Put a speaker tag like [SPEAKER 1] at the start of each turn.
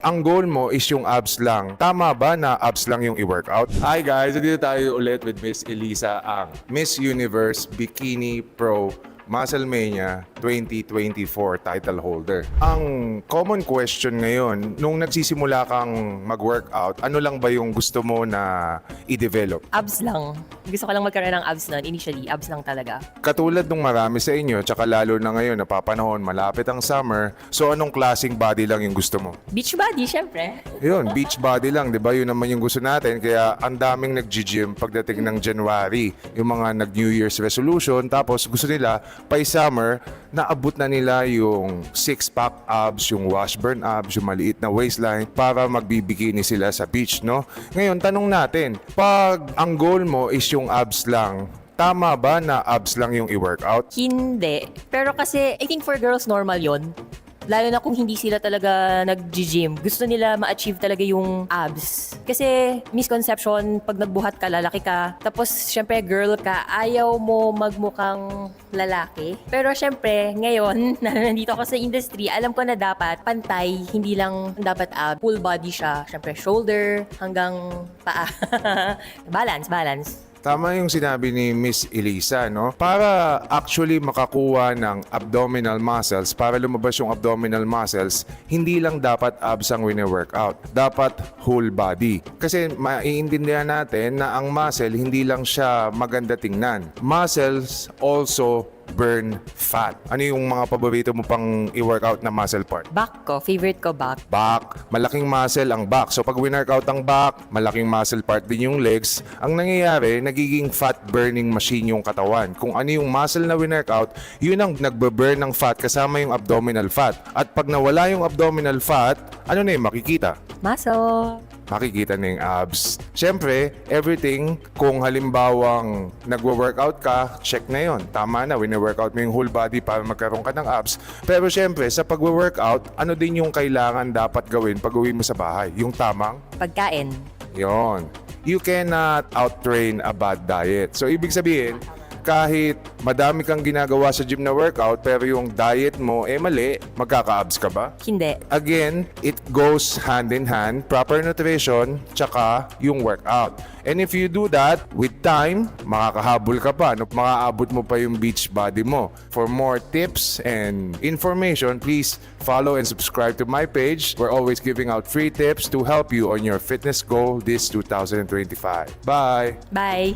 [SPEAKER 1] ang goal mo is yung abs lang, tama ba na abs lang yung i-workout? Hi guys, dito tayo ulit with Miss Elisa, ang Miss Universe Bikini Pro Muscle Mania 2024 title holder. Ang common question ngayon, nung nagsisimula kang mag-workout, ano lang ba yung gusto mo na i-develop?
[SPEAKER 2] Abs lang. Gusto ko lang magkaroon ng abs nun. Initially, abs lang talaga.
[SPEAKER 1] Katulad nung marami sa inyo, tsaka lalo na ngayon, napapanahon, malapit ang summer, so anong klaseng body lang yung gusto mo?
[SPEAKER 2] Beach body, syempre.
[SPEAKER 1] Yun, beach body lang, di ba? Yun naman yung gusto natin. Kaya ang daming nag-gym pagdating ng January. Yung mga nag-New Year's resolution. Tapos gusto nila, by summer, naabot na nila yung six-pack abs, yung washburn abs, yung maliit na waistline para magbibikini sila sa beach, no? Ngayon, tanong natin, pag ang goal mo is yung abs lang, tama ba na abs lang yung i-workout?
[SPEAKER 2] Hindi. Pero kasi, I think for girls, normal yon. Lalo na kung hindi sila talaga nag-gym. Gusto nila ma-achieve talaga yung abs. Kasi misconception, pag nagbuhat ka, lalaki ka. Tapos, syempre, girl ka, ayaw mo magmukhang lalaki. Pero syempre, ngayon, na nandito ako sa industry, alam ko na dapat pantay, hindi lang dapat abs. Full body siya. Syempre, shoulder hanggang paa. balance.
[SPEAKER 1] Tama yung sinabi ni Miss Elisa, no? Para actually makakuha ng abdominal muscles, para lumabas yung abdominal muscles, hindi lang dapat abs ang wine-workout. Dapat whole body. Kasi maiintindihan natin na ang muscle, hindi lang siya maganda tingnan. Muscles also burn fat. Ano yung mga paborito mo pang i-workout na muscle part?
[SPEAKER 2] Back ko. Favorite ko back.
[SPEAKER 1] Back, malaking muscle ang back. So pag winarkout ang back, malaking muscle part din yung legs. Ang nangyayari, nagiging fat burning machine yung katawan. Kung ano yung muscle na winarkout, yun ang nagbe-burn ng fat kasama yung abdominal fat. At pag nawala yung abdominal fat, ano na yung makikita?
[SPEAKER 2] Muscle.
[SPEAKER 1] Makikita na yung abs. Siyempre, everything, kung halimbawang nagwo-workout ka, check na yon. Tama na, wine-workout mo yung whole body para magkaroon ka ng abs. Pero siyempre, sa pag-workout, ano din yung kailangan dapat gawin pag uwi mo sa bahay? Yung tamang?
[SPEAKER 2] Pagkain.
[SPEAKER 1] Yon. You cannot out-train a bad diet. So, ibig sabihin, kahit madami kang ginagawa sa gym na workout, pero yung diet mo mali, magkaka-abs ka ba?
[SPEAKER 2] Hindi.
[SPEAKER 1] Again, it goes hand in hand, proper nutrition, tsaka yung workout. And if you do that, with time, makakahabol ka pa. Makaabot mo pa yung beach body mo. For more tips and information, please follow and subscribe to my page. We're always giving out free tips to help you on your fitness goal this 2025. Bye!
[SPEAKER 2] Bye.